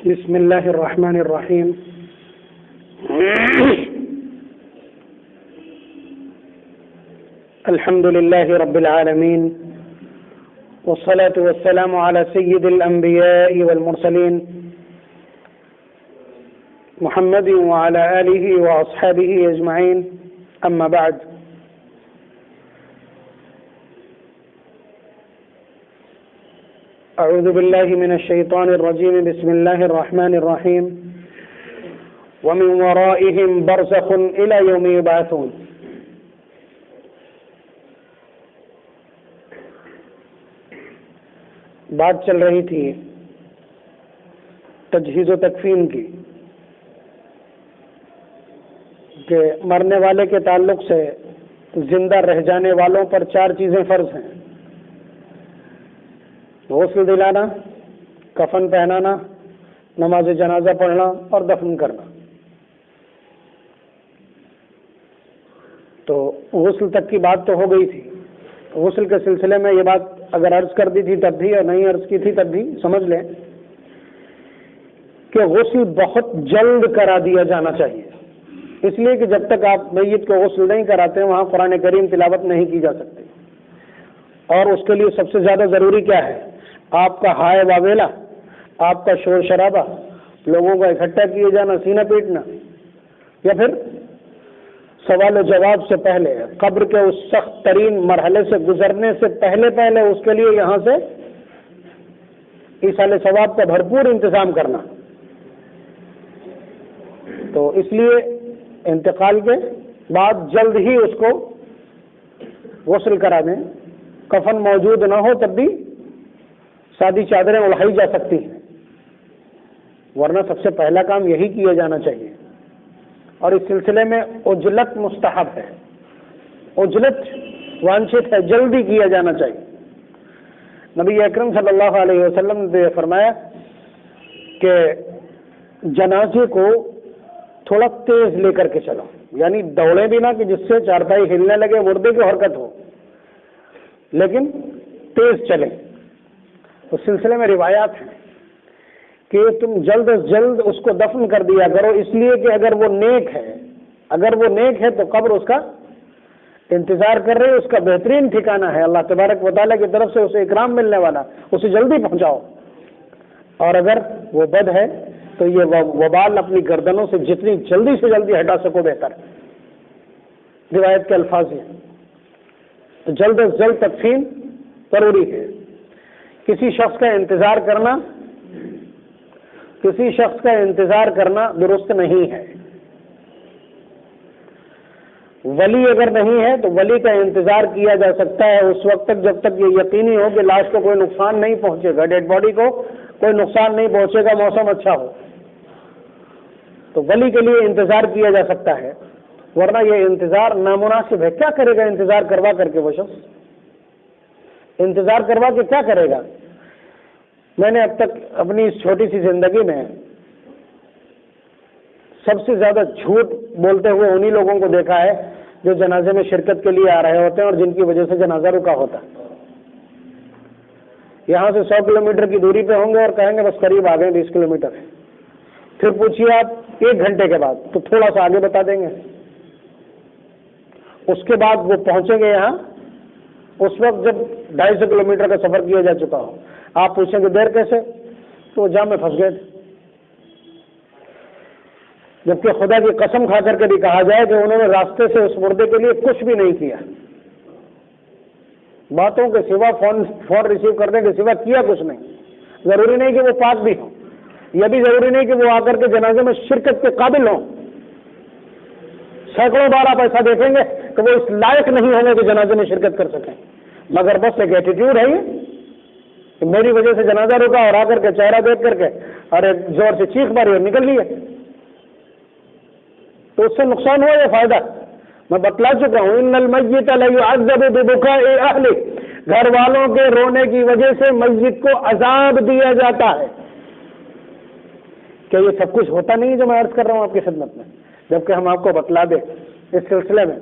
بسم الله الرحمن الرحيم. الحمد لله رب العالمين، والصلاة والسلام على سيد الأنبياء والمرسلين محمد وعلى آله وأصحابه أجمعين، أما بعد. أعوذ بالله من الشيطان الرجيم. بسم الله الرحمن الرحيم. ومن ورائهم برزخ إلى يوم يبعثون. بات چل رہی تھی تجہیز و تکفین کی کہ مرنے والے کے تعلق سے زندہ رہ جانے والوں پر 4 چیزیں فرض ہیں: غسل دلانا، کفن پہنانا، نماز جنازہ پڑھنا اور دفن کرنا. تو غسل تک کی بات تو ہو گئی تھی. غسل کے سلسلے میں یہ بات اگر عرض کر دی تھی تب بھی اور نہیں عرض کی تھی تب بھی سمجھ لیں کہ غسل بہت جلد کرا دیا جانا چاہیے، اس لیے کہ جب تک آپ میت کو غسل نہیں کراتے وہاں قرآن کریم تلاوت نہیں کی جا سکتی. اور اس کے لیے سب سے زیادہ ضروری کیا ہے؟ آپ کا ہائے واویلا، آپ کا شور شرابہ، لوگوں کا اکٹھا کیے جانا، سینہ پیٹنا، یا پھر سوال و جواب سے پہلے قبر کے اس سخت ترین مرحلے سے گزرنے سے پہلے اس کے لیے یہاں سے ایصال ثواب کا بھرپور انتظام کرنا. تو اس لیے انتقال کے بعد جلد ہی اس کو غسل کرا دیں. کفن موجود نہ ہو تب بھی سادی چادریں اڑائی جا سکتی ہیں، ورنہ سب سے پہلا کام یہی کیا جانا چاہیے. اور اس سلسلے میں عجلت مستحب ہے، عجلت وانچت ہے، جلدی کیا جانا چاہیے. نبی اکرم صلی اللہ علیہ وسلم نے فرمایا کہ جنازے کو تھوڑا تیز لے کر کے چلو، یعنی دوڑے بھی نہ کہ جس سے چارپائی ہلنے لگے، مردے کی حرکت ہو، لیکن تیز چلیں. اس سلسلے میں روایات ہیں کہ تم جلد از جلد اس کو دفن کر دیا کرو، اس لیے کہ اگر وہ نیک ہے تو قبر اس کا انتظار کر رہے، اس کا بہترین ٹھکانہ ہے، اللہ تبارک و تعالیٰ کی طرف سے اسے اکرام ملنے والا، اسے جلدی پہنچاؤ. اور اگر وہ بد ہے تو یہ وبال اپنی گردنوں سے جتنی جلدی سے جلدی ہٹا سکو بہتر. روایت کے الفاظ ہیں تو جلد از جلد تدفین ضروری ہے. کسی شخص کا انتظار کرنا درست نہیں ہے. ولی اگر نہیں ہے تو ولی کا انتظار کیا جا سکتا ہے اس وقت تک جب تک یہ یقینی ہو کہ لاش کو کوئی نقصان نہیں پہنچے گا، ڈیڈ باڈی کو کوئی نقصان نہیں پہنچے گا، موسم اچھا ہو تو ولی کے لیے انتظار کیا جا سکتا ہے. ورنہ یہ انتظار نامناسب ہے. کیا کرے گا انتظار کروا کر کے؟ وہ شخص انتظار کروا کے کیا کرے گا؟ میں نے اب تک اپنی اس چھوٹی سی زندگی میں سب سے زیادہ جھوٹ بولتے ہوئے انہی لوگوں کو دیکھا ہے جو جنازے میں شرکت کے لیے آ رہے ہوتے ہیں اور جن کی وجہ سے جنازہ رکا ہوتا ہے. یہاں سے 100 کلومیٹر کی دوری پہ ہوں گے اور کہیں گے بس قریب آ گئے 20 کلومیٹر ہے. پھر پوچھیے آپ 1 گھنٹے کے بعد تو تھوڑا سا آگے بتا دیں گے. اس کے بعد وہ پہنچیں گے یہاں اس وقت جب 250 کلومیٹر کا سفر کیا جا چکا ہو. آپ پوچھیں گے دیر کیسے؟ تو جام میں پھنس گئے تھے. جبکہ خدا کی قسم کھا کر کے بھی کہا جائے کہ انہوں نے راستے سے اس مردے کے لیے کچھ بھی نہیں کیا، باتوں کے سوا، فون ریسیو کرنے کے سوا کیا کچھ نہیں. ضروری نہیں کہ وہ پاک بھی ہوں، یہ بھی ضروری نہیں کہ وہ آ کر کے جنازے میں شرکت کے قابل ہوں. سینکڑوں بار آپ ایسا دیکھیں گے کہ وہ اس لائق نہیں ہوں گے کہ جنازے میں شرکت کر سکیں، مگر بس ایک ایٹیٹیوڈ ہے کہ میری وجہ سے جنازہ رکا اور آ کر کے چہرہ دیکھ کر کے اور ایک زور سے چیخ ماری اور نکل لیے. تو اس سے نقصان ہوا یا فائدہ؟ میں بتلا چکا ہوں ان المیت لیعذب ببکاء اہلہ، گھر والوں کے رونے کی وجہ سے میت کو عذاب دیا جاتا ہے. کیا یہ سب کچھ ہوتا نہیں جو میں عرض کر رہا ہوں آپ کی خدمت میں؟ جبکہ ہم آپ کو بتلا دیں اس سلسلے میں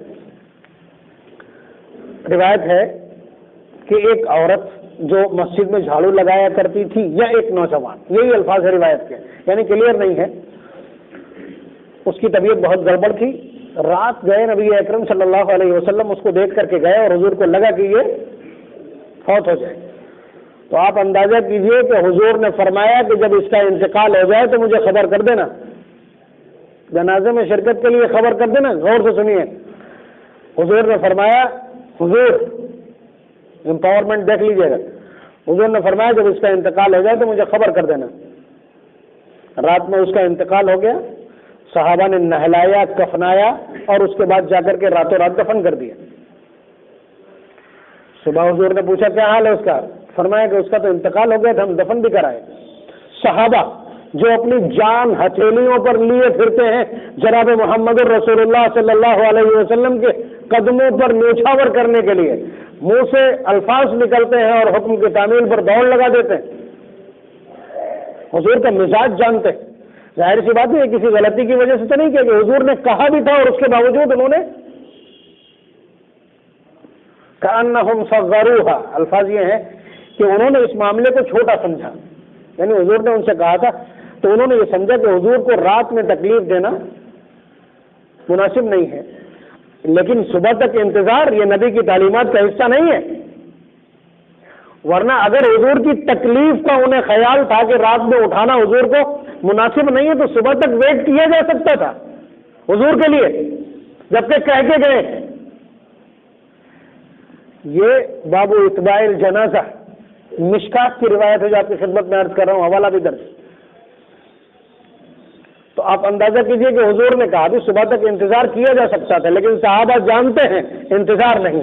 روایت ہے کہ ایک عورت جو مسجد میں جھاڑو لگایا کرتی تھی یا ایک نوجوان، یہی الفاظ ہے روایت کے، یعنی کلیئر نہیں ہے. اس کی طبیعت بہت گڑبڑ تھی. رات گئے نبی اکرم صلی اللہ علیہ وسلم اس کو دیکھ کر کے گئے اور حضور کو لگا کہ یہ فوت ہو جائے. تو آپ اندازہ کیجئے کہ حضور نے فرمایا کہ جب اس کا انتقال ہو جائے تو مجھے خبر کر دینا، جنازے میں شرکت کے لیے خبر کر دینا. غور سے سنیے، حضور نے فرمایا، حضور امپاورمنٹ دیکھ لیجیے گا، حضور نے فرمایا جب اس کا انتقال ہو جائے تو مجھے خبر کر دینا. رات میں اس کا انتقال ہو گیا، صحابہ نے نہلایا، کفنایا اور اس کے بعد جا کر کے راتوں رات دفن کر دیا. صبح حضور نے پوچھا کیا حال ہے اس کا، فرمایا کہ اس کا تو انتقال ہو گیا تھا، ہم دفن بھی کرائے. صحابہ جو اپنی جان ہتھیلیوں پر لیے پھرتے ہیں جناب محمد رسول اللہ صلی اللہ علیہ وسلم کے قدموں پر نیچھاور کرنے کے لیے، منہ سے الفاظ نکلتے ہیں اور حکم کی تعمیل پر دوڑ لگا دیتے ہیں. حضور کا مزاج جانتے ہیں. ظاہر سی بات ہے یہ کسی غلطی کی وجہ سے تو نہیں کیا کہ حضور نے کہا بھی تھا اور اس کے باوجود انہوں نے کأنہم صغروہا، الفاظ یہ ہیں کہ انہوں نے اس معاملے کو چھوٹا سمجھا. یعنی حضور نے ان سے کہا تھا تو انہوں نے یہ سمجھا کہ حضور کو رات میں تکلیف دینا مناسب نہیں ہے. لیکن صبح تک انتظار یہ نبی کی تعلیمات کا حصہ نہیں ہے. ورنہ اگر حضور کی تکلیف کا انہیں خیال تھا کہ رات میں اٹھانا حضور کو مناسب نہیں ہے تو صبح تک ویٹ کیا جا سکتا تھا حضور کے لیے، جبکہ کہہ کے گئے. یہ باب اتباع الجنازہ مشکات کی روایت ہے جو آپ کی خدمت میں عرض کر رہا ہوں، حوالہ بھی درج. تو آپ اندازہ کیجئے کہ حضور نے کہا بھی صبح تک انتظار کیا جا سکتا تھا، لیکن صحابہ جانتے ہیں انتظار نہیں.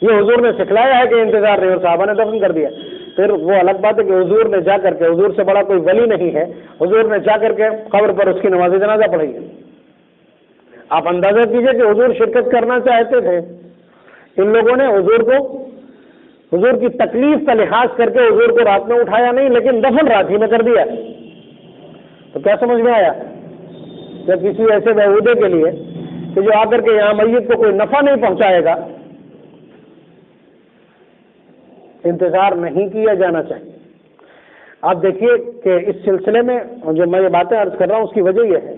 یہ حضور نے سکھلایا ہے کہ انتظار نہیں اور صحابہ نے دفن کر دیا. پھر وہ الگ بات ہے کہ حضور نے جا کر کے، حضور سے بڑا کوئی ولی نہیں ہے، حضور نے جا کر کے قبر پر اس کی نماز جنازہ پڑھی ہے. آپ اندازہ کیجئے کہ حضور شرکت کرنا چاہتے تھے. ان لوگوں نے حضور کو، حضور کی تکلیف کا لحاظ کر کے حضور کو رات میں اٹھایا نہیں لیکن دفن رات ہی میں کر دیا. تو کیا سمجھ میں آیا کہ کسی ایسے بیہودے کے لیے کہ جو آ کر کے یہاں میت کو کوئی نفع نہیں پہنچائے گا، انتظار نہیں کیا جانا چاہیے. آپ دیکھیے کہ اس سلسلے میں جو میں یہ باتیں عرض کر رہا ہوں اس کی وجہ یہ ہے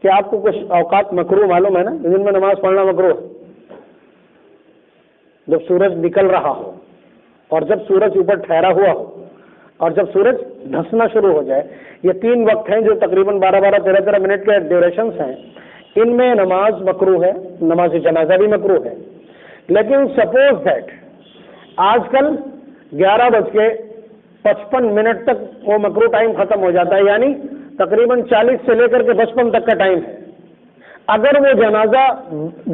کہ آپ کو کچھ اوقات مکروہ معلوم ہے نا، جن میں نماز پڑھنا مکروہ ہے. جب سورج نکل رہا ہو اور جب سورج اوپر ٹھہرا ہوا ہو اور جب سورج دھنسنا شروع ہو جائے، یہ 3 وقت ہیں جو تقریباً 12-13 منٹ کے ڈیوریشنس ہیں. ان میں نماز مکروہ ہے، نماز جنازہ بھی مکروہ ہے. لیکن سپوز دیٹ آج کل 11:55 تک وہ مکروہ ٹائم ختم ہو جاتا ہے، یعنی تقریباً 40 سے لے کر کے 55 تک کا ٹائم ہے. اگر وہ جنازہ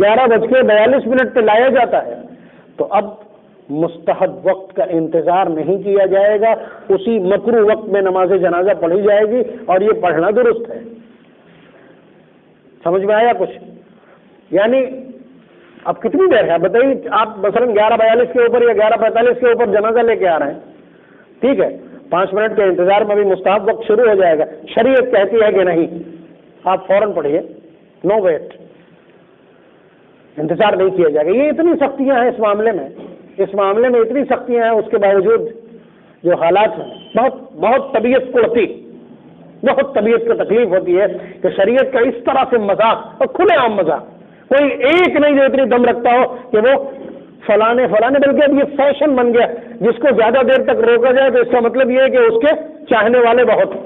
11:42 پہ لایا جاتا ہے تو اب مستحب وقت کا انتظار نہیں کیا جائے گا، اسی مکروہ وقت میں نماز جنازہ پڑھی جائے گی اور یہ پڑھنا درست ہے. سمجھ میں آیا کچھ؟ یعنی اب کتنی دیر ہے بتائیے. آپ مثلاً 11:42 کے اوپر یا 11:45 کے اوپر جنازہ لے کے آ رہے ہیں، ٹھیک ہے، 5 منٹ کے انتظار میں بھی مستحب وقت شروع ہو جائے گا. شریعت کہتی ہے کہ نہیں، آپ فوراً پڑھیے، نو ویٹ، انتظار نہیں کیا جائے گا. یہ اتنی سختیاں ہیں اس معاملے میں اتنی سختیاں ہیں، اس کے باوجود جو حالات ہیں بہت طبیعت اڑتی، بہت طبیعت کو تکلیف ہوتی ہے کہ شریعت کا اس طرح سے مذاق، اور کھلے عام مذاق، کوئی ایک نہیں جو اتنی دم رکھتا ہو کہ وہ فلانے، بلکہ اب یہ فیشن بن گیا، جس کو زیادہ دیر تک روکا جائے تو اس کا مطلب یہ ہے کہ اس کے چاہنے والے بہت ہیں.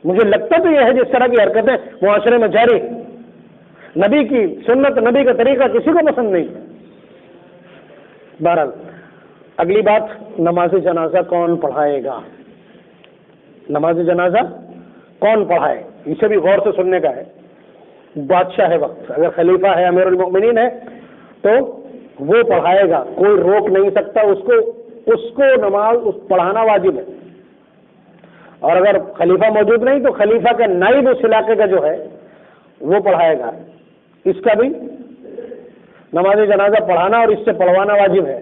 مجھے لگتا تو یہ ہے جس طرح کی حرکتیں معاشرے میں جاری، نبی کی سنت، نبی کا طریقہ کسی کو پسند نہیں. بہرحال اگلی بات، نماز جنازہ کون پڑھائے گا؟ نماز جنازہ کون پڑھائے، اسے بھی غور سے سننے کا ہے. بادشاہ وقت اگر خلیفہ ہے، امیر المؤمنین ہے، تو وہ پڑھائے گا، کوئی روک نہیں سکتا اس کو نماز پڑھانا واجب ہے. اور اگر خلیفہ موجود نہیں تو خلیفہ کا نائب اس علاقے کا جو ہے وہ پڑھائے گا. اس کا بھی نماز جنازہ پڑھانا اور اس سے پڑھوانا واجب ہے.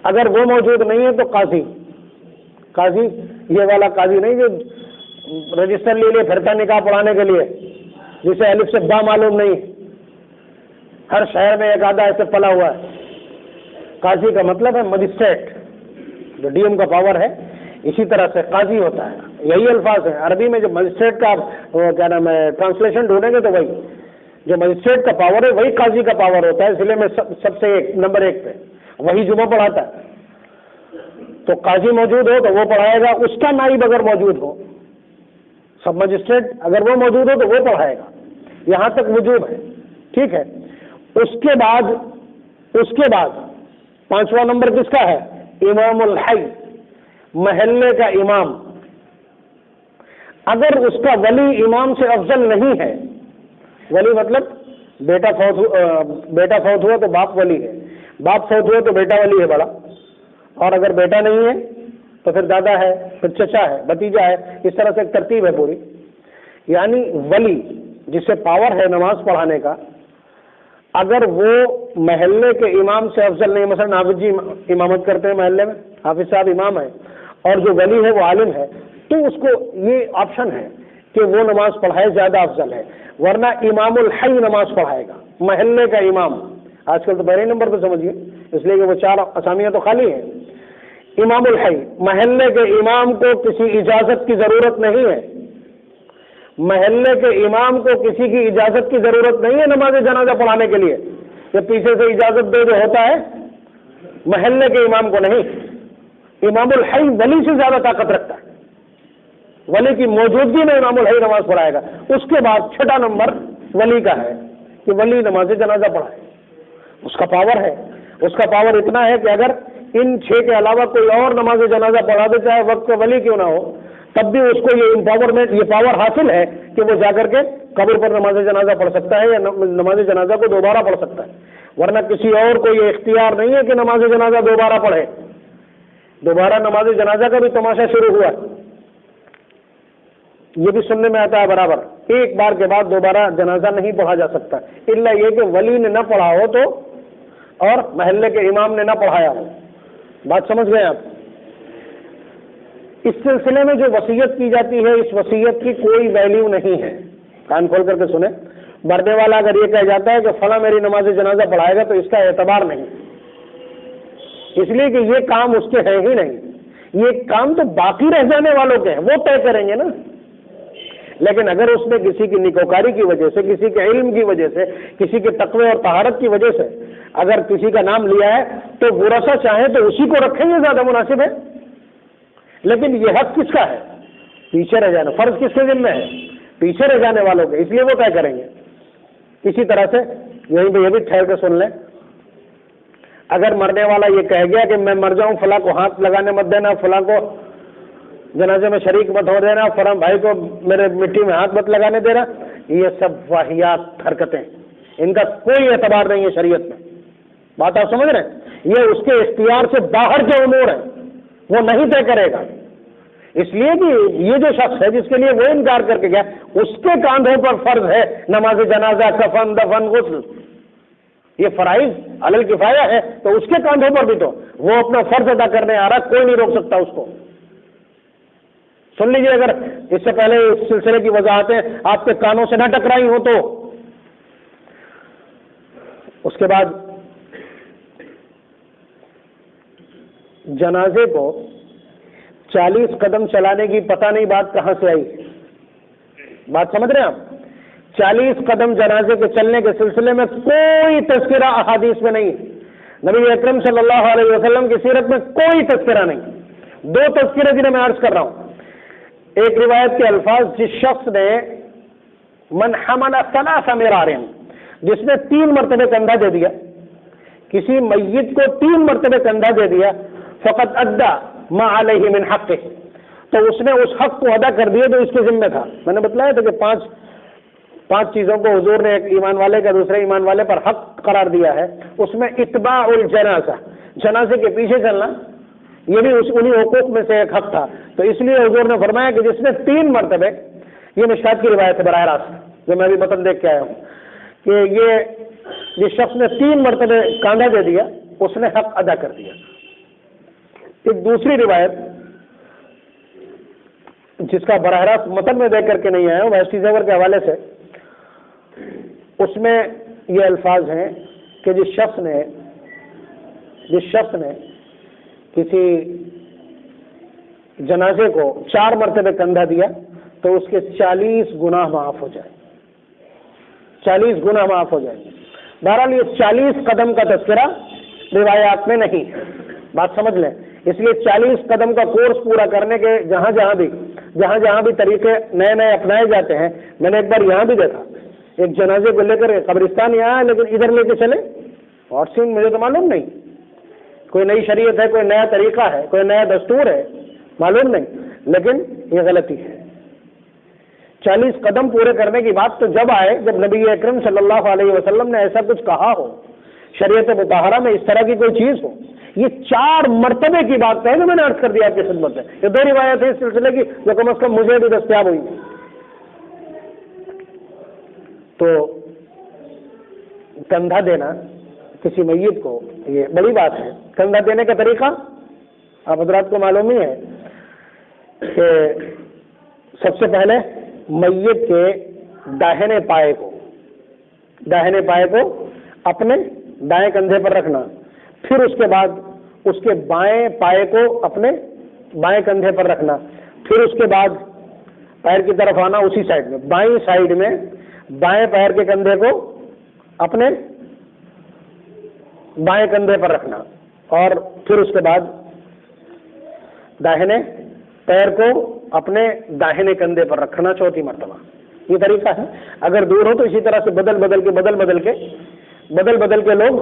اگر وہ موجود نہیں ہے تو قاضی یہ والا قاضی نہیں جو رجسٹر لے پھرتا نکاح پڑھانے کے لیے، جسے الف سے با معلوم نہیں، ہر شہر میں ایک آدھا ایسے پلا ہوا ہے. قاضی کا مطلب ہے مجسٹریٹ، جو ڈی ایم کا پاور ہے، اسی طرح سے قاضی ہوتا ہے. یہی الفاظ ہیں عربی میں. جو مجسٹریٹ کا کیا نام ہے ٹرانسلیشن ڈھونڈیں گے تو وہی جو مجسٹریٹ کا پاور ہے وہی قاضی کا پاور ہوتا ہے. ضلع میں سب سے نمبر 1 پہ وہی جمعہ پڑھاتا ہے. تو قاضی موجود ہو تو وہ پڑھائے گا، اس کا نائب اگر موجود ہو، سب مجسٹریٹ اگر وہ موجود ہو تو وہ پڑھائے گا. یہاں تک وجوب ہے. ٹھیک ہے. اس کے بعد 5واں نمبر کس کا ہے؟ امام الحی، محلے کا امام. اگر اس کا ولی امام سے افضل نہیں ہے، ولی مطلب بیٹا فوت ہوا تو باپ ولی ہے، باپ فوت ہوا تو بیٹا ولی ہے بڑا، اور اگر بیٹا نہیں ہے تو پھر دادا ہے، پھر چچا ہے، بھتیجا ہے. اس طرح سے ایک ترتیب ہے پوری. یعنی ولی جسے پاور ہے نماز پڑھانے کا، اگر وہ محلے کے امام سے افضل نہیں، مثلا حافظ جی امامت کرتے ہیں محلے میں، حافظ صاحب امام ہے اور جو ولی ہے وہ عالم ہے، تو اس کو یہ آپشن ہے کہ وہ نماز پڑھائے، زیادہ افضل ہے. ورنہ امام الحی نماز پڑھائے گا، محلے کا امام. آج کل تو پہلے نمبر پہ سمجھیے، اس لیے کہ وہ 4 اسامیاں تو خالی ہیں. امام الحی، محلے کے امام کو کسی اجازت کی ضرورت نہیں ہے. محلے کے امام کو کسی کی اجازت کی ضرورت نہیں ہے نماز جنازہ پڑھانے کے لیے. یہ پیچھے سے اجازت دے جو ہوتا ہے، محلے کے امام کو نہیں. امام الحی ولی سے زیادہ طاقت رکھتا ہے. ولی کی موجودگی میں امام الحی نماز پڑھائے گا. اس کے بعد 6واں نمبر ولی کا ہے کہ ولی نماز جنازہ پڑھائے. اس کا پاور ہے. اس کا پاور اتنا ہے کہ اگر ان 6 کے علاوہ کوئی اور نماز جنازہ پڑھا دے، چاہے وقت کا ولی کیوں نہ ہو، تب بھی اس کو یہ امپاورمنٹ، یہ پاور حاصل ہے کہ وہ جا کر کے قبر پر نماز جنازہ پڑھ سکتا ہے یا نماز جنازہ کو دوبارہ پڑھ سکتا ہے. ورنہ کسی اور کو یہ اختیار نہیں ہے کہ نماز جنازہ دوبارہ پڑھے. دوبارہ نماز جنازہ کا بھی تماشا شروع ہوا ہے. یہ بھی سننے میں آتا ہے برابر. ایک بار کے بعد دوبارہ جنازہ نہیں پڑھا جا سکتا، الا یہ کہ ولی نے نہ پڑھا ہو تو، اور محلے کے امام نے نہ پڑھایا ہو. بات سمجھ گئے آپ؟ اس سلسلے میں جو وصیت کی جاتی ہے، اس وصیت کی کوئی ویلیو نہیں ہے. کان کھول کر کے سنیں. مرنے والا اگر یہ کہہ جاتا ہے کہ فلاں میری نماز جنازہ پڑھائے گا تو اس کا اعتبار نہیں، اس لیے کہ یہ کام اس کے ہے ہی نہیں. یہ کام تو باقی رہ جانے والوں کے ہیں، وہ طے کریں گے نا. لیکن اگر اس نے کسی کی نیکوکاری کی وجہ سے، کسی کے علم کی وجہ سے، کسی کے تقوی اور طہارت کی وجہ سے اگر کسی کا نام لیا ہے تو ورثہ چاہیں تو اسی کو رکھیں گے، زیادہ مناسب ہے. لیکن یہ حق کس کا ہے؟ پیچھے رہ جانا. فرض کس کے ذمہ ہے؟ پیچھے رہ جانے والوں کے. اس لیے وہ طے کریں گے. اسی طرح سے یہیں پہ یہ بھی ٹھہر کے سن لیں. اگر مرنے والا یہ کہہ گیا کہ میں مر جاؤں، فلاں کو ہاتھ لگانے مت دینا، فلاں کو جنازے میں شریک مت ہو دینا، فلاں بھائی کو میرے مٹی میں ہاتھ مت لگانے دینا، یہ سب واہیات حرکتیں، ان کا کوئی اعتبار نہیں ہے شریعت میں. بات آپ سمجھ رہے ہیں؟ یہ اس کے اختیار سے باہر کے امور ہیں، وہ نہیں طے کرے گا. اس لیے کہ یہ جو شخص ہے جس کے لیے وہ انکار کر کے گیا، اس کے کاندھوں پر فرض ہے نماز جنازہ، کفن، دفن، غسل. یہ فرائض علی الکفایہ ہے، تو اس کے کاندھوں پر بھی تو وہ اپنا فرض ادا کرنے آ رہا، کوئی نہیں روک سکتا اس کو. سن لیجیے، اگر اس سے پہلے اس سلسلے کی وضاحتیں آپ کے کانوں سے نہ ٹکرائی ہو تو. اس کے بعد جنازے کو 40 قدم چلانے کی پتہ نہیں بات کہاں سے آئی. بات سمجھ رہے ہیں آپ؟ 40 قدم جنازے کے چلنے کے سلسلے میں کوئی تذکرہ احادیث میں نہیں. نبی اکرم صلی اللہ علیہ وسلم کی سیرت میں کوئی تذکرہ نہیں. 2 تذکرے جنہیں میں عرض کر رہا ہوں. ایک روایت کے الفاظ، جس شخص نے من حمل 3 مرار، جس نے 3 مرتبہ کندھا دے دیا، کسی میت کو 3 مرتبہ کندھا دے دیا، فقط ادا ما علیہ من حقہ، تو اس نے اس حق کو ادا کر دیا جو اس کے ذمہ تھا. میں نے بتلایا تھا کہ 5 چیزوں کو حضور نے ایک ایمان والے کا دوسرے ایمان والے پر حق قرار دیا ہے. اس میں اتباع الجنازہ، جنازے کے پیچھے چلنا، یہ بھی انہی حقوق میں سے ایک حق تھا. تو اس لیے حضور نے فرمایا کہ جس نے 3 مرتبہ، یہ مشکات کی روایت ہے براہ راست، جو میں ابھی متن دیکھ کے آیا ہوں، کہ یہ جس شخص نے 3 مرتبہ کاندھا دے دیا، اس نے حق ادا کر دیا. ایک دوسری روایت جس کا براہ راست متن میں دیکھ کر کے نہیں آیا ہوں، وحشی زیور کے حوالے سے، اس میں یہ الفاظ ہیں کہ جس شخص نے جس شخص نے کسی جنازے کو 4 مرتبہ کندھا دیا تو اس کے 40 گناہ معاف ہو جائیں، 40 گناہ معاف ہو جائیں گے۔ بہرحال یہ 40 قدم کا تذکرہ روایات میں نہیں ہے، بات سمجھ لیں۔ اس لیے 40 قدم کا کورس پورا کرنے کے جہاں جہاں بھی طریقے نئے نئے اپنائے جاتے ہیں، میں نے ایک بار یہاں بھی دیکھا، ایک جنازے کو لے کر قبرستان یہاں ہے لیکن ادھر لے کے چلے، اور سین مجھے تو معلوم نہیں، کوئی نئی شریعت ہے، کوئی نیا طریقہ ہے، کوئی نیا دستور ہے، معلوم نہیں، لیکن یہ غلطی ہے۔ 40 قدم پورے کرنے کی بات تو جب آئے جب نبی اکرم صلی اللہ علیہ وسلم نے ایسا کچھ کہا ہو، شریعت مطہرہ میں اس طرح کی کوئی چیز ہو۔ یہ 4 مرتبے کی بات ہے جو میں نے عرض کر دیا آپ کی خدمت میں۔ یہ 2 روایت ہے اس سلسلے کی جو کم از کم مجھے بھی دستیاب ہوئی ہیں۔ تو کندھا دینا کسی میت کو یہ بڑی بات ہے۔ کندھا دینے کا طریقہ آپ حضرات کو معلوم ہی ہے کہ سب سے پہلے میت کے داہنے پائے کو اپنے دائیں کندھے پر رکھنا، پھر اس کے بعد اس کے بائیں پائے کو اپنے بائیں کندھے پر رکھنا، پھر اس کے بعد پیر کی طرف آنا اسی سائڈ میں، بائیں سائڈ میں بائیں پیر کے کندھے کو اپنے بائیں کندھے پر رکھنا، اور پھر اس کے بعد داہنے پیر کو اپنے داہنے کندھے پر رکھنا 4 مرتبہ۔ یہ طریقہ ہے۔ اگر دور ہو تو اسی طرح سے بدل بدل کے لوگ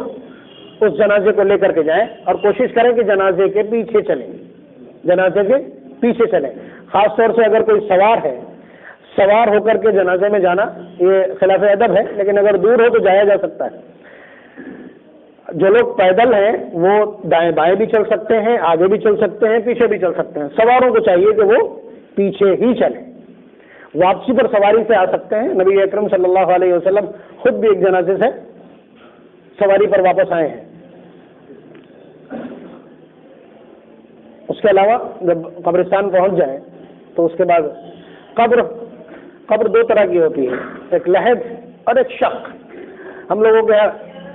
اس جنازے کو لے کر کے جائیں، اور کوشش کریں کہ جنازے کے پیچھے چلیں۔ خاص طور سے اگر کوئی سوار ہو کر کے جنازے میں جانا یہ خلاف ادب ہے، لیکن اگر دور ہو تو جایا جا سکتا ہے۔ جو لوگ پیدل ہیں وہ دائیں بائیں بھی چل سکتے ہیں، آگے بھی چل سکتے ہیں، پیچھے بھی چل سکتے ہیں۔ سواروں کو چاہیے کہ وہ پیچھے ہی چلیں، واپسی پر سواری سے آ سکتے ہیں۔ نبی اکرم صلی اللہ علیہ وسلم خود بھی ایک جنازے سے سواری پر واپس آئے ہیں۔ اس کے علاوہ جب قبرستان پہنچ جائیں تو اس کے بعد قبر 2 طرح کی ہوتی ہے، ایک لحد اور ایک شق۔ ہم لوگوں کے یہاں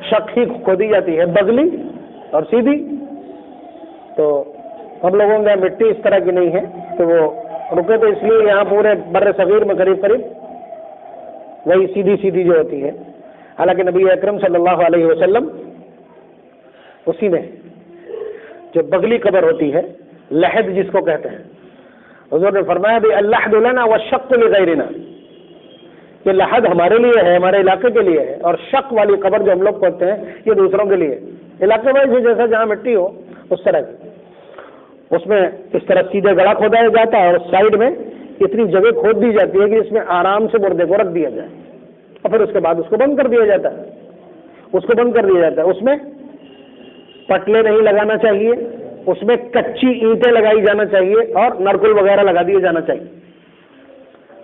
شق ہی کھودی جاتی ہے، بغلی اور سیدھی، تو ہم لوگوں کے یہاں مٹی اس طرح کی نہیں ہے تو وہ رکے، تو اس لیے یہاں پورے بر صغیر میں قریب وہی سیدھی جو ہوتی ہے۔ حالانکہ نبی اکرم صلی اللہ علیہ وسلم اسی میں جو بغلی قبر ہوتی ہے، لحد جس کو کہتے ہیں، حضور نے فرمایا بھی اللحد لنا والشق لغیرنا، یہ لحد ہمارے لیے ہے، ہمارے علاقے کے لیے ہے، اور شق والی قبر جو ہم لوگ کرتے ہیں یہ دوسروں کے لیے، علاقے میں جیسا جہاں مٹی ہو اس طرح کی، اس میں اس طرح سیدھے گڑھا کھودا جاتا ہے اور سائڈ میں اتنی جگہ کھود دی جاتی ہے کہ اس میں آرام سے مردے کو رکھ دیا جائے، اور پھر اس کے بعد اس کو بند کر دیا جاتا ہے۔ اس میں پٹلے نہیں لگانا چاہیے، اس میں کچی اینٹیں لگائی جانا چاہیے اور نرکل وغیرہ لگا دیے جانا چاہیے،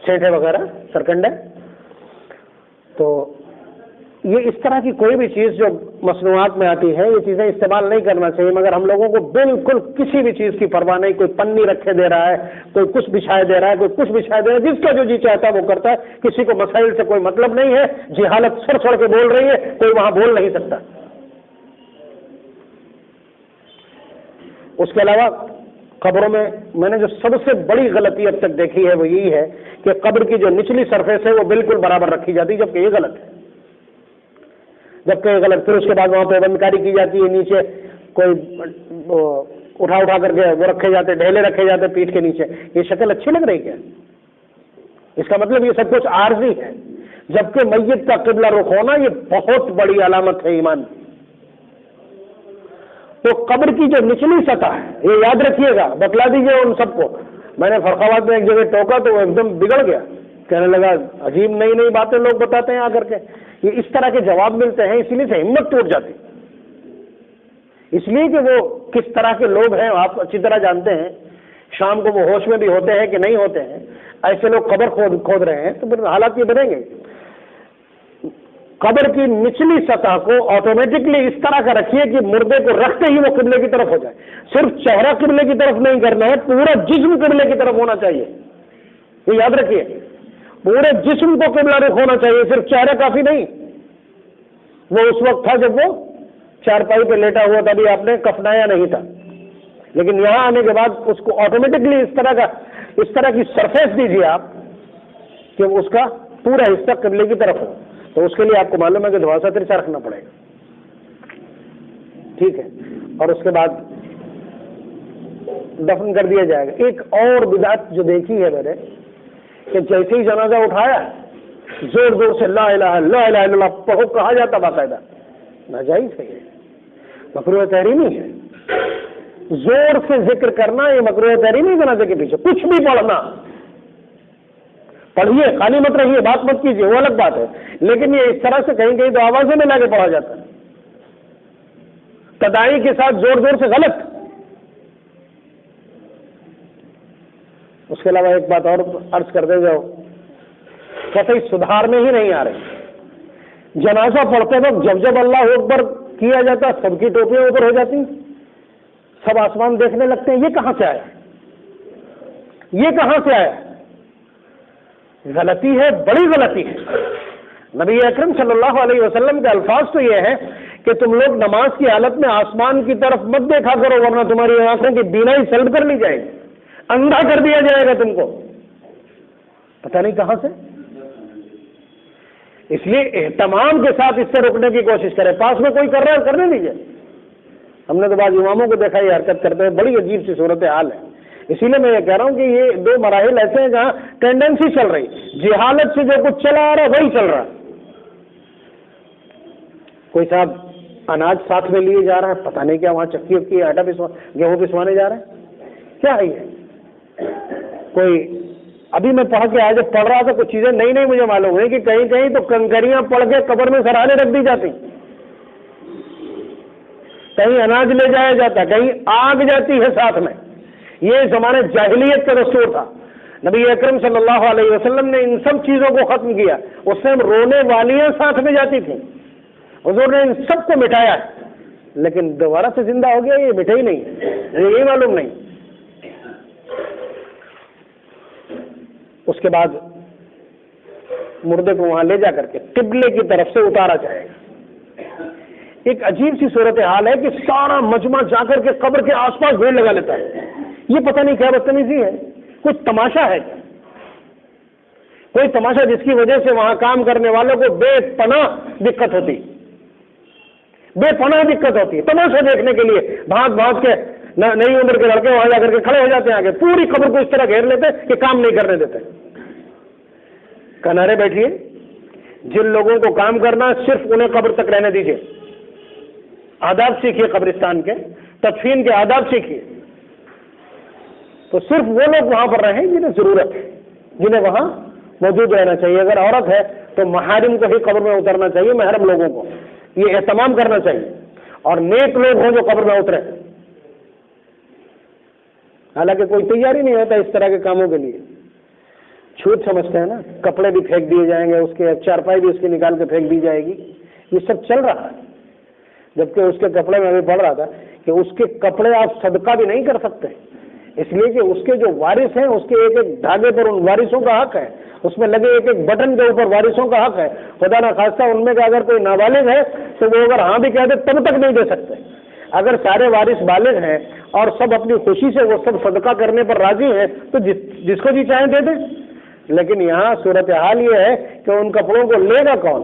سینٹے وغیرہ، سرکنڈے۔ تو یہ اس طرح کی کوئی بھی چیز جو مصنوعات میں آتی ہے یہ چیزیں استعمال نہیں کرنا چاہیے، مگر ہم لوگوں کو بالکل کسی بھی چیز کی پرواہ نہیں، کوئی پنی رکھے دے رہا ہے، کوئی کچھ بچھائے دے رہا ہے، کوئی کچھ بچھائے دے رہا ہے، جس کا جو جی چاہتا ہے وہ کرتا ہے، کسی کو مسائل سے کوئی مطلب نہیں ہے، جہالت سڑ کے بول رہی ہے، کوئی وہاں بول نہیں سکتا۔ اس کے علاوہ قبروں میں نے جو سب سے بڑی غلطی اب تک دیکھی ہے وہ یہی ہے کہ قبر کی جو نچلی سرفیس ہے وہ بالکل برابر رکھی جاتی ہے، جبکہ یہ غلط ہے، پھر اس کے بعد وہاں پہ بندکاری کی جاتی ہے، نیچے کوئی اٹھا کر کے وہ رکھے جاتے، ڈھیلے رکھے جاتے پیٹھ کے نیچے۔ یہ شکل اچھی لگ رہی کیا؟ اس کا مطلب یہ سب کچھ عارضی ہے، جبکہ میت کا قبلہ رخ ہونا یہ بہت بڑی علامت ہے ایمان کی۔ تو قبر کی جو نچلی سطح ہے یہ یاد رکھیے گا، بتلا دیجیے ان سب کو۔ میں نے فرق آباد میں ایک جگہ ٹوکا تو وہ ایک دم بگڑ گیا، کہنے لگا عجیب نئی باتیں لوگ بتاتے ہیں آ کر کے، یہ اس طرح کے جواب ملتے ہیں، اسی لیے سے ہمت ٹوٹ جاتی، اس لیے کہ وہ کس طرح کے لوگ ہیں آپ اچھی طرح جانتے ہیں، شام کو وہ ہوش میں بھی ہوتے ہیں کہ نہیں ہوتے ہیں، ایسے لوگ قبر کھود رہے ہیں تو پھر حالات یہ بنیں گے۔ قبر کی نچلی سطح کو آٹومیٹکلی اس طرح کا رکھیے کہ مردے کو رکھتے ہی وہ قبلے کی طرف ہو جائے، صرف چہرہ قبلے کی طرف نہیں کرنا ہے، پورا جسم قبلے کی طرف ہونا چاہیے، یہ یاد رکھیے، پورے جسم کو قبلہ رخ ہونا چاہیے، صرف چہرہ کافی نہیں۔ وہ اس وقت تھا جب وہ چارپائی پہ لیٹا ہوا تھا بھی آپ نے کفنایا نہیں تھا، لیکن یہاں آنے کے بعد اس کو آٹومیٹکلی اس طرح کی سرفیس دیجیے آپ کہ اس کا پورا حصہ قبلے کی طرف ہو، تو اس کے لیے آپ کو معلوم ہے کہ دھواسا ترچھا رکھنا پڑے گا، ٹھیک ہے، اور اس کے بعد دفن کر دیا جائے گا۔ ایک اور بدعت جو دیکھی ہے میں نے کہ جیسے ہی جنازہ اٹھایا زور زور سے لا الہ الا اللہ پڑھو کہا جاتا، باقاعدہ ناجائز ہے، یہ مکروہ تحریمی ہے۔ زور سے ذکر کرنا یہ مکروہ تحریمی جنازے کے پیچھے، کچھ بھی پڑھنا، پڑھیے خالی مت رہیے، بات مت کیجیے، وہ الگ بات ہے، لیکن یہ اس طرح سے کہیں کہیں تو آوازیں میں لا کے پڑھا جاتا ہے، تداعی کے ساتھ زور زور سے، غلط۔ اس کے علاوہ ایک بات اور عرض کر دے جاؤ، قطعی سدھارنے ہی نہیں آ رہے۔ جنازہ پڑھتے وقت جب جب اللہ اکبر کیا جاتا سب کی ٹوپیاں اوپر ہو جاتی، سب آسمان دیکھنے لگتے ہیں، یہ کہاں سے آیا؟ یہ کہاں سے آیا؟ غلطی ہے، بڑی غلطی ہے۔ نبی اکرم صلی اللہ علیہ وسلم کے الفاظ تو یہ ہے کہ تم لوگ نماز کی حالت میں آسمان کی طرف مت دیکھا کرو ورنہ تمہاری آنکھوں کی بینائی سلب کر لی جائے گی، اندھا کر دیا جائے گا تم کو۔ پتہ نہیں کہاں سے۔ اس لیے اہتمام کے ساتھ اس سے روکنے کی کوشش کریں، پاس میں کوئی کر رہا ہے کرنے دیجیے۔ ہم نے تو بعض اماموں کو دیکھا یہ حرکت کرتے ہیں، بڑی عجیب سی صورتحال ہے۔ اسی لیے میں یہ کہہ رہا ہوں کہ یہ دو مراحل ایسے ہیں جہاں ٹینڈنسی چل رہی، جہالت سے جو کچھ چلا آ رہا ہے وہی چل رہا ہے۔ کوئی صاحب اناج ساتھ میں لیے جا رہا ہے، پتہ نہیں کیا وہاں چکی کی آٹا گیہوں پسوانے جا رہے ہیں، کیا ہے یہ؟ کوئی ابھی میں پڑھ کے آج پڑھ رہا تھا کچھ چیزیں نئی نئی مجھے معلوم ہوئی کہ کہیں کہیں تو کنکریاں پڑھ کے قبر میں سراہنے رکھ دی جاتی، کہیں اناج لے جایا جاتا، کہیں آگ جاتی ہے ساتھ میں۔ یہ زمانے جاہلیت کا دستور تھا، نبی اکرم صلی اللہ علیہ وسلم نے ان سب چیزوں کو ختم کیا۔ اس سے رونے والیاں ساتھ میں جاتی تھیں، حضور نے ان سب کو مٹایا، لیکن دوبارہ سے زندہ ہو گیا یہ مٹا ہی نہیں، یہی معلوم نہیں۔ اس کے بعد مردے کو وہاں لے جا کر کے قبلے کی طرف سے اتارا جائے گا۔ ایک عجیب سی صورتحال ہے کہ سارا مجمع جا کر کے قبر کے آس پاس بھیڑ لگا لیتا ہے، یہ پتہ نہیں کیا بدتمیزی ہے، کچھ تماشا ہے، کوئی تماشا جس کی وجہ سے وہاں کام کرنے والوں کو بے پناہ دقت ہوتی، بے پناہ دقت ہوتی ہے۔ تماشا دیکھنے کے لیے بھاگ بھاگ کے نئی عمر کے لڑکے وہاں جا کر کے کھڑے ہو جاتے ہیں آگے، پوری قبر کو اس طرح گھیر لیتے کہ کام نہیں کرنے دیتے۔ کنارے بیٹھیے، جن لوگوں کو کام کرنا صرف انہیں قبر تک رہنے دیجیے، آداب سیکھیے قبرستان کے، تدفین کے آداب سیکھیے، تو صرف وہ لوگ وہاں پر رہیں جنہیں ضرورت ہے، جنہیں وہاں موجود رہنا چاہیے۔ اگر عورت ہے تو محارم کو ہی قبر میں اترنا چاہیے، محرم لوگوں کو یہ اہتمام کرنا چاہیے، اور نیک لوگ ہوں جو قبر میں اترے۔ حالانکہ کوئی تیاری نہیں ہوتا اس طرح کے کاموں کے لیے، چھوٹ سمجھتے ہیں نا، کپڑے بھی پھینک دیے جائیں گے، اس کے چارپائی بھی اس کی نکال کے پھینک دی جائے گی، یہ سب چل رہا ہے۔ جبکہ اس کے کپڑے میں ابھی پڑھ رہا تھا کہ اس کے کپڑے آپ صدقہ بھی نہیں کر سکتے، اس لیے کہ اس کے جو وارث ہیں اس کے ایک ایک دھاگے پر ان وارثوں کا حق ہے، اس میں لگے ایک ایک بٹن کے اوپر وارثوں کا حق ہے۔ خدا نہ خواستہ ان میں کا اگر کوئی نابالغ ہے تو وہ اگر ہاں بھی کہہ دے تب تک نہیں دے سکتے۔ اگر سارے وارث بالغ ہیں اور سب اپنی خوشی سے وہ سب صدقہ کرنے پر راضی ہیں تو جس کو جی چاہیں دے دیں، لیکن یہاں صورتحال یہ ہے کہ ان کپڑوں کو لے گا کون؟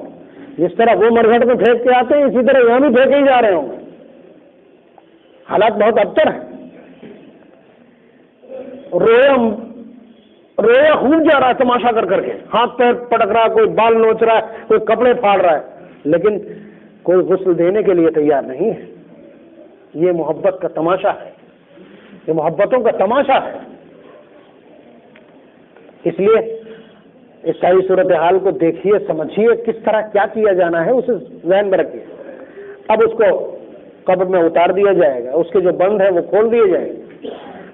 جس طرح وہ مرگھٹ میں پھینک کے آتے ہیں اسی طرح یہاں بھی پھینکے ہی جا رہے ہوں گے۔ حالات بہت ابتر ہیں۔ رویا خوب جا رہا ہے تماشا کر کر کے، ہاتھ پیر پٹک رہا ہے، کوئی بال نوچ رہا ہے، کوئی کپڑے پھاڑ رہا ہے، لیکن کوئی غسل دینے کے لیے تیار نہیں ہے۔ یہ محبت کا تماشا ہے، یہ محبتوں کا تماشا ہے۔ اس لیے اس ساری صورتحال کو دیکھیے، سمجھیے کس طرح کیا کیا جانا ہے، اسے ذہن میں رکھیے۔ اب اس کو قبر میں اتار دیا جائے گا، اس کے جو بند ہے وہ کھول دیے جائیں گے،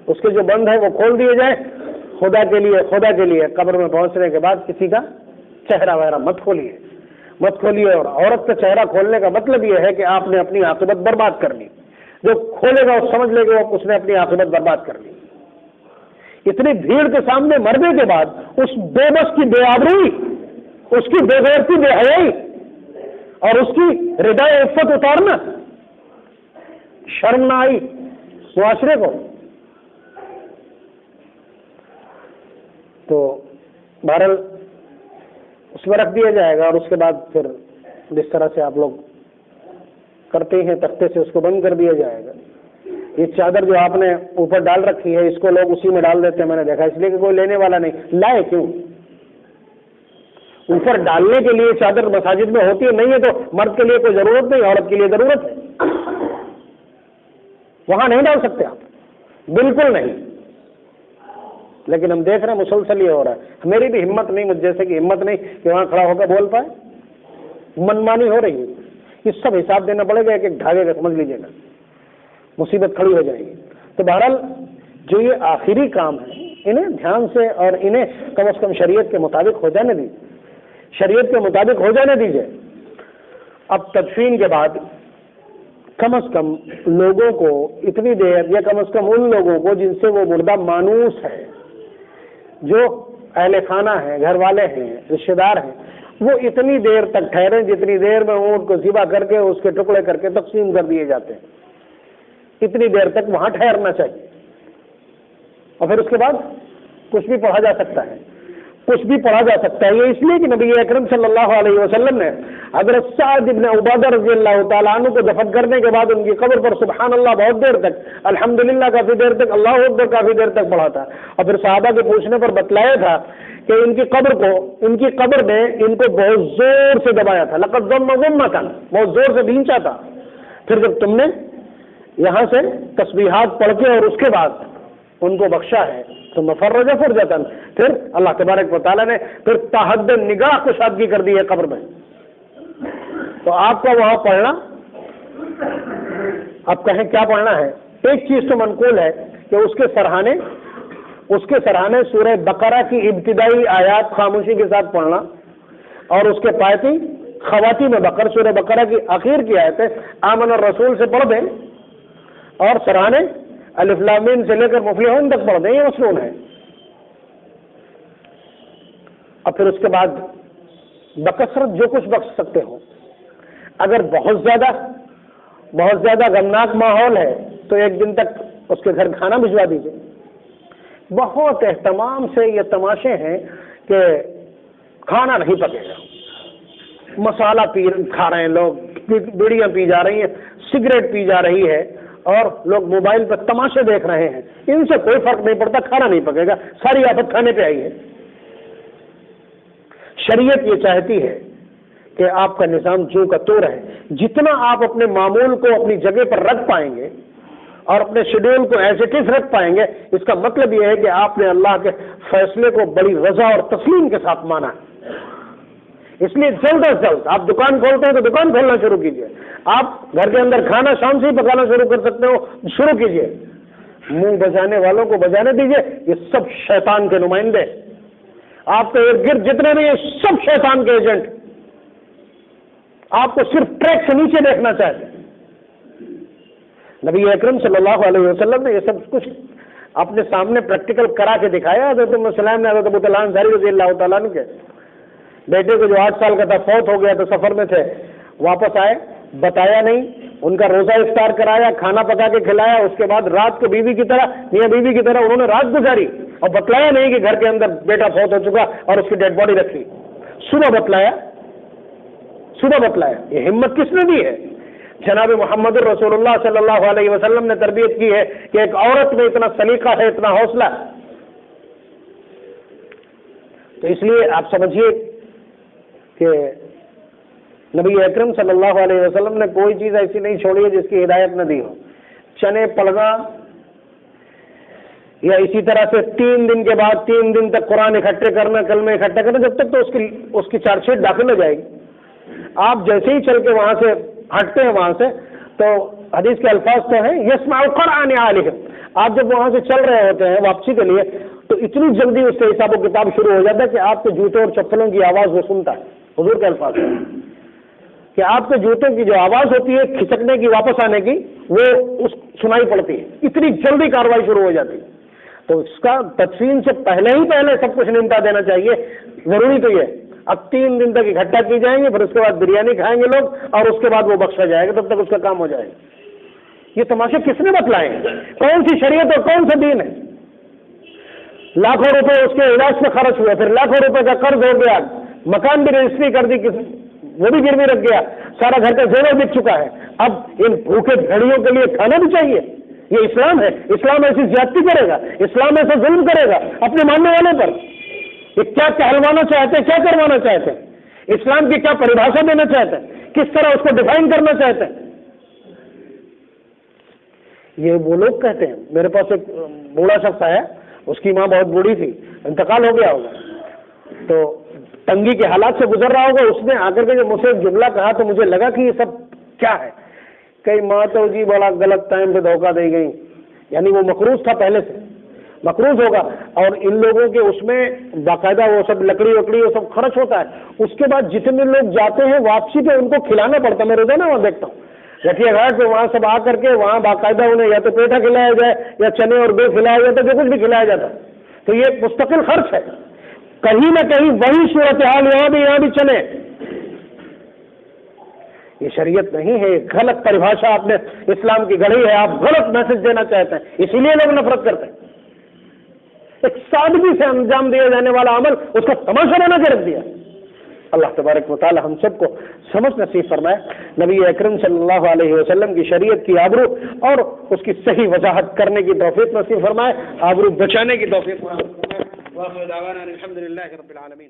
اس کے جو بند ہے وہ کھول دیے جائیں۔ خدا کے لیے قبر میں پہنچنے کے بعد کسی کا چہرہ وغیرہ مت کھولیے، اور عورت کا چہرہ کھولنے کا مطلب یہ ہے کہ آپ نے اپنی عاقبت برباد کر لی۔ جو کھولے گا وہ سمجھ لے گا اس نے اپنی عاقبت برباد کر لی۔ اتنی بھیڑ کے سامنے مرنے کے بعد اس بے بس کی بے آبروئی، اس کی بے غیرتی، بے حیائی اور اس کی ردائے عفت اتارنا، شرم نہ آئی معاشرے کو؟ تو بہرحال اس میں رکھ دیا جائے گا، اور اس کے بعد پھر جس طرح سے آپ لوگ کرتے ہیں تختے سے اس کو بند کر دیا جائے گا۔ یہ چادر جو آپ نے اوپر ڈال رکھی ہے اس کو لوگ اسی میں ڈال دیتے ہیں، میں نے دیکھا، اس لیے کہ کوئی لینے والا نہیں۔ لائے کیوں؟ اوپر ڈالنے کے لیے چادر مساجد میں ہوتی ہے، نہیں ہے تو مرد کے لیے کوئی ضرورت نہیں، عورت کے لیے ضرورت ہے، وہاں نہیں ڈال سکتے آپ، بالکل نہیں۔ لیکن ہم دیکھ رہے ہیں مسلسل یہ ہو رہا ہے، میری بھی ہمت نہیں، مجھ جیسے کہ ہمت نہیں کہ وہاں کھڑا ہو کر بول پائے، منمانی ہو رہی ہے، یہ سب حساب دینا پڑے گا ایک ایک دھاگے کا، سمجھ لیجیے گا، مصیبت کھڑی ہو جائے گی۔ تو بہرحال جو یہ آخری کام ہے انہیں دھیان سے اور انہیں کم از کم شریعت کے مطابق ہو جانے دیجیے، شریعت کے مطابق ہو جانے دیجیے۔ اب تدفین کے بعد کم از کم لوگوں کو اتنی دیر، یا کم از کم ان لوگوں کو جن سے وہ مردہ مانوس ہے، جو اہل خانہ ہیں، گھر والے ہیں، رشتہ دار ہیں، وہ اتنی دیر تک ٹھہریں جتنی دیر میں اونٹ کو ذبح کر کے اس کے ٹکڑے کر کے تقسیم کر دیے جاتے ہیں، اتنی دیر تک وہاں ٹھہرنا چاہیے۔ اور پھر اس کے بعد کچھ بھی پڑھا جا سکتا ہے، کچھ بھی پڑھا جا سکتا ہے۔ یہ اس لیے کہ نبی اکرم صلی اللہ علیہ وسلم نے حضرت سعد بن عبادہ رضی اللہ تعالیٰ عنہ کو دفن کرنے کے بعد ان کی قبر پر سبحان اللہ بہت دیر تک، الحمدللہ کافی دیر تک، اللہ اکبر کافی دیر تک پڑھا تھا، اور پھر صحابہ کے پوچھنے پر بتلایا تھا کہ ان کی قبر نے ان کو بہت زور سے دبایا تھا، لقد ضم ضمۃ، بہت زور سے بھینچا تھا۔ پھر جب تم نے یہاں سے تسبیحات پڑھ کے اور اس کے بعد ان کو بخشا ہے تو مفرج فرجتاً، پھر اللہ تبارک و تعالیٰ نے پھر تحد نگاہ کشادگی کر دی ہے قبر میں۔ تو آپ کا وہاں پڑھنا، آپ کہیں کیا پڑھنا ہے؟ ایک چیز تو منقول ہے کہ اس کے سرہانے سورہ بقرہ کی ابتدائی آیات خاموشی کے ساتھ پڑھنا، اور اس کے پایتی خواتین بقرہ، سورہ بقرہ کی آخر کی آیتیں آمن الرسول سے پڑھ دیں، اور سرہانے الف لام میم سے لے کر مفلحون تک پڑھ دیں، یہ مصنون ہے۔ اور پھر اس کے بعد بکثرت جو کچھ بخش سکتے ہو، اگر بہت زیادہ غمناک ماحول ہے تو ایک دن تک اس کے گھر کھانا بھجوا دیجیے۔ بہت اہتمام سے یہ تماشے ہیں کہ کھانا نہیں پکے گا، مسالہ کھا رہے ہیں لوگ، بیڑیاں پی جا رہی ہیں، سگریٹ پی جا رہی ہے، اور لوگ موبائل پر تماشے دیکھ رہے ہیں، ان سے کوئی فرق نہیں پڑتا، کھانا نہیں پکے گا، ساری آفت کھانے پہ آئی ہے۔ شریعت یہ چاہتی ہے کہ آپ کا نظام جو کا تو رہے، جتنا آپ اپنے معمول کو اپنی جگہ پر رکھ پائیں گے اور اپنے شیڈول کو ایز اٹ از رکھ پائیں گے، اس کا مطلب یہ ہے کہ آپ نے اللہ کے فیصلے کو بڑی رضا اور تسلیم کے ساتھ مانا ہے۔ اس لیے جلد از جلد آپ دکان کھولتے ہیں تو دکان کھولنا شروع کیجیے، آپ گھر کے اندر کھانا شام سے ہی پکانا شروع کر سکتے ہو، شروع کیجیے۔ منہ بجانے والوں کو بجانے دیجیے، یہ سب شیطان کے نمائندے، آپ کے ارد گرد جتنے بھی ہیں سب شیطان کے ایجنٹ، آپ کو صرف ٹریک سے نیچے دیکھنا چاہتے ہیں۔ نبی اکرم صلی اللہ علیہ وسلم نے یہ سب کچھ اپنے سامنے پریکٹیکل کرا کے دکھایا۔ حضرت ام سلیم نے حضرت ابو طلحہ انصاری رضی اللہ تعالیٰ عنہ کے بیٹے کو جو 8 سال کا تھا فوت ہو گیا تو سفر میں تھے، واپس آئے، بتایا نہیں، ان کا روزہ افطار کرایا، کھانا پکا کے کھلایا، اس کے بعد رات کو بیوی کی طرح، میاں بیوی کی طرح انہوں نے رات گزاری، اور بتلایا نہیں کہ گھر کے اندر بیٹا فوت ہو چکا اور اس کی ڈیڈ باڈی رکھی، صبح بتلایا۔ یہ ہمت کس نے دی ہے؟ جناب محمد رسول اللہ صلی اللہ علیہ وسلم نے تربیت کی ہے کہ ایک عورت میں اتنا سلیقہ ہے، اتنا حوصلہ۔ تو اس لیے آپ سمجھیے کہ نبی اکرم صلی اللہ علیہ وسلم نے کوئی چیز ایسی نہیں چھوڑی ہے جس کی ہدایت نہ دی ہو۔ چنے پڑھنا یا اسی طرح سے 3 دن کے بعد 3 دن تک قرآن اکٹھے کرنا، کلمے اکٹھے کرنا، جب تک تو اس کی چارج شیٹ داخل ہو جائے گی۔ آپ جیسے ہی چل کے وہاں سے ہٹتے ہیں وہاں سے، تو حدیث کے الفاظ تو ہیں یسمع قرآن علیہم، آپ جب وہاں سے چل رہے ہوتے ہیں واپسی کے لیے تو اتنی جلدی اس سے حساب و کتاب شروع ہو جاتا ہے کہ آپ کے جوتے اور چپلوں کی آواز وہ سنتا ہے۔ حضور کے الفاظ ہیں کہ آپ کے جوتوں کی جو آواز ہوتی ہے کھسکنے کی، واپس آنے کی، وہ سنائی پڑتی ہے، اتنی جلدی کارروائی شروع ہو جاتی ہے۔ تو اس کا تدفین سے پہلے سب کچھ نمٹا دینا چاہیے۔ ضروری تو یہ اب 3 دن تک اکٹھا کی جائیں گے، پھر اس کے بعد بریانی کھائیں گے لوگ، اور اس کے بعد وہ بخشا جائے گا، تب تک اس کا کام ہو جائے گا۔ یہ تماشے کس نے بتلائے ہیں؟ کون سی شریعت اور کون سا دین ہے؟ لاکھوں روپے اس کے علاج میں خرچ ہوئے، پھر لاکھوں روپے کا قرض ہو گیا، مکان بھی رجسٹری کر دی کسی، وہ بھی گروی رکھ گیا، سارا گھر کا زیور بک چکا ہے، اب ان بھوکے بھیڑیوں کے لیے کھانا بھی چاہیے؟ یہ اسلام ہے؟ اسلام ایسی زیادتی کرے گا؟ اسلام ایسا ظلم کرے گا اپنے ماننے والوں پر؟ یہ کیا کہلوانا چاہتے ہیں، کیا کروانا چاہتے ہیں؟ اسلام کی کیا پریبھاشا دینا چاہتے ہیں؟ کس طرح اس کو ڈیفائن کرنا چاہتے ہیں؟ یہ وہ لوگ کہتے ہیں، میرے پاس ایک بوڑھا شخص آیا، اس کی ماں بہت بوڑھی تھی، انتقال ہو گیا ہوگا، تو تنگی کے حالات سے گزر رہا ہوگا، اس نے آ کر کے جب مجھ سے ایک جملہ کہا تو مجھے لگا کہ یہ سب کیا ہے؟ کئی ماں تو جی بڑا غلط ٹائم پہ دھوکہ دے گئی، یعنی وہ مقروض تھا، پہلے سے مقروض ہوگا، اور ان لوگوں کے اس میں باقاعدہ وہ سب لکڑی وکڑی وہ سب خرچ ہوتا ہے، اس کے بعد جتنے لوگ جاتے ہیں واپسی پہ ان کو کھلانا پڑتا ہے، میں روزانہ وہاں دیکھتا ہوں رکھیے گھاٹ پہ، وہاں سب آ کر کے وہاں باقاعدہ انہیں یا تو پیٹھا کھلایا جائے یا چنے اور گوشت کھلایا جاتا ہے، جو کچھ بھی کھلایا جاتا ہے، تو یہ مستقل خرچ ہے، کہیں نہ کہیں وہی صورتحال یہاں بھی چلے، یہ شریعت نہیں ہے، یہ غلط پریبھاشا آپ نے اسلام کی گڑھی ہے، آپ غلط میسج دینا چاہتے ہیں، اسی لیے لوگ نفرت کرتے ہیں۔ ایک سادگی سے انجام دیا جانے والا عمل اس کا تماشا بنا کے رکھ دیا۔ اللہ تبارک و تعالی ہم سب کو سمجھ نصیب فرمائے، نبی اکرم صلی اللہ علیہ وسلم کی شریعت کی آبرو اور اس کی صحیح وضاحت کرنے کی توفیق نصیب فرمائے، آبرو بچانے کی توفیق فرمائے۔ واخر دعوانا الحمد للہ رب العالمین۔